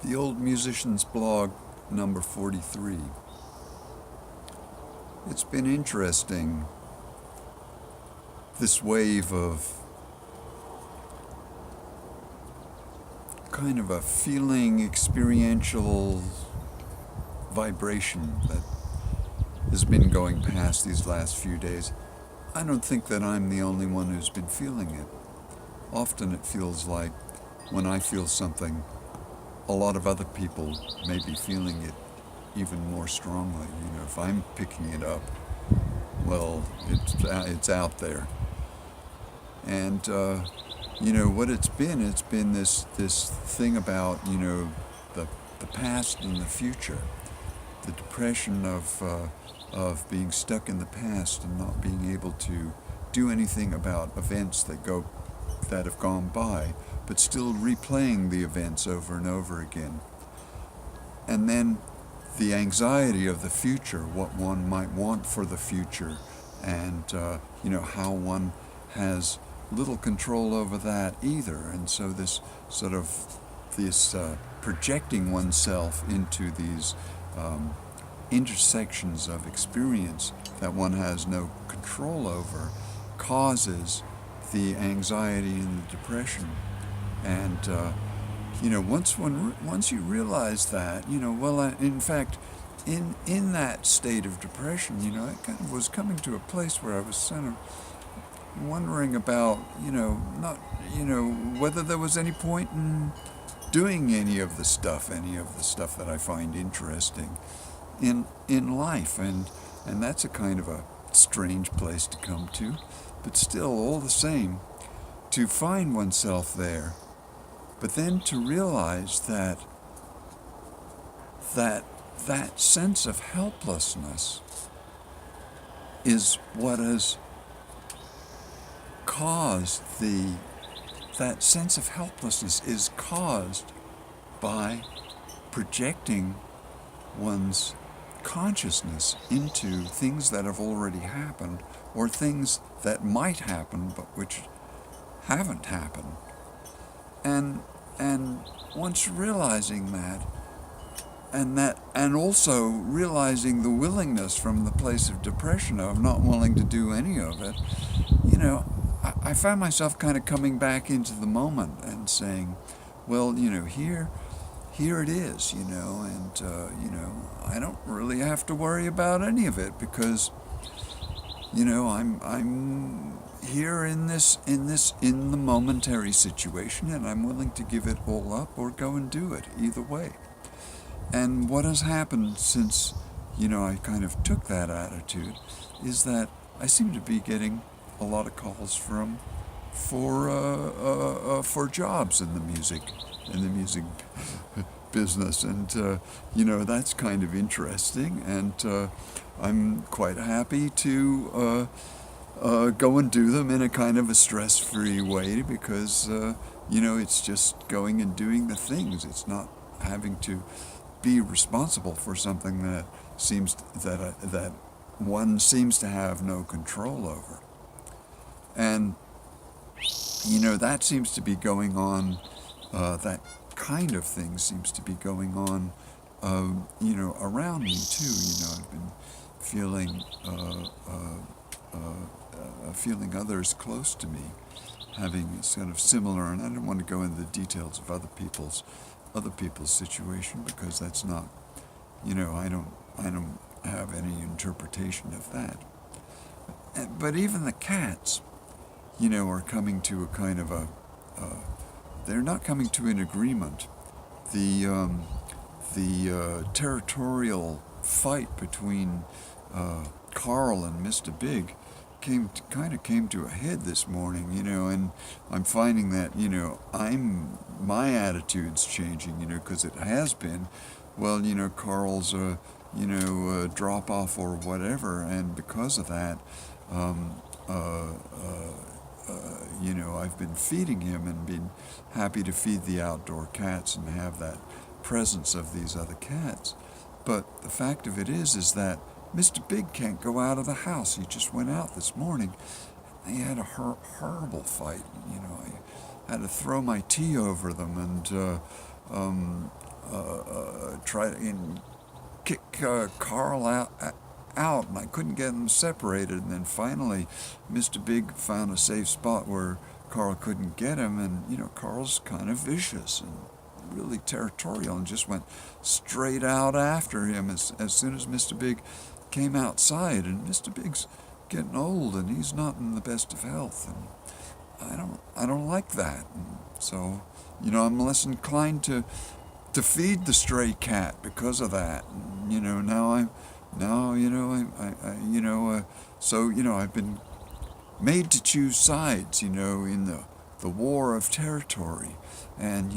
The Old Musician's Blog, number 43. It's been interesting, this wave of kind of a feeling, experiential vibration that has been going past these last few days. I don't think that I'm the only one who's been feeling it. Often it feels like when I feel something, a lot of other people may be feeling it even more strongly. If I'm picking it up, well, it's out there. And what it's been this thing about the past and the future, the depression of being stuck in the past and not being able to do anything about events that have gone by, but still replaying the events over and over again. And then the anxiety of the future, what one might want for the future, and how one has little control over that either. And so this projecting oneself into these intersections of experience that one has no control over causes the anxiety and the depression. And once you realize that, in fact, in that state of depression, I kind of was coming to a place where I was kind of wondering about, not, whether there was any point in doing any of the stuff that I find interesting in life, and that's a kind of a strange place to come to, but still, all the same, to find oneself there, but then to realize that sense of helplessness is what has caused that sense of helplessness is caused by projecting one's consciousness into things that have already happened or things that might happen but which haven't happened. And once realizing that, and also realizing the willingness from the place of depression of not willing to do any of it, I found myself kind of coming back into the moment and saying, well, here it is, and I don't really have to worry about any of it because, I'm here in the momentary situation, and I'm willing to give it all up or go and do it either way. And what has happened since, I kind of took that attitude is that I seem to be getting a lot of calls for jobs in the music business, and that's kind of interesting, and I'm quite happy to go and do them in a kind of a stress-free way because it's just going and doing the things. It's not having to be responsible for something that one seems to have no control over. And that seems to be going on, that kind of thing seems to be going on around me too. I've been feeling others close to me having sort of similar, and I don't want to go into the details of other people's situation because that's not, I don't have any interpretation of that. But even the cats, are coming to a kind of they're not coming to an agreement. The territorial fight between Carl and Mr. Big came to a head this morning, and I'm finding that, my attitude's changing, because it has been, well, Carl's a drop off or whatever, and because of that, I've been feeding him and been happy to feed the outdoor cats and have that presence of these other cats. But the fact of it is that Mr. Big can't go out of the house. He just went out this morning. He had a horrible fight. I had to throw my tea over them, and try and kick Carl out, and I couldn't get them separated. And then finally, Mr. Big found a safe spot where Carl couldn't get him, and Carl's kind of vicious and really territorial, and just went straight out after him as soon as Mr. Big came outside. And Mr. Big's getting old, and he's not in the best of health, and I don't like that. And so, I'm less inclined to feed the stray cat because of that. And, I've been made to choose sides, in the war of territory. And,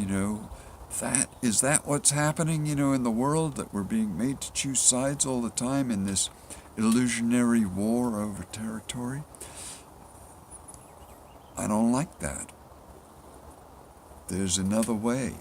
is that what's happening, in the world, that we're being made to choose sides all the time in this illusionary war over territory? I don't like that. There's another way.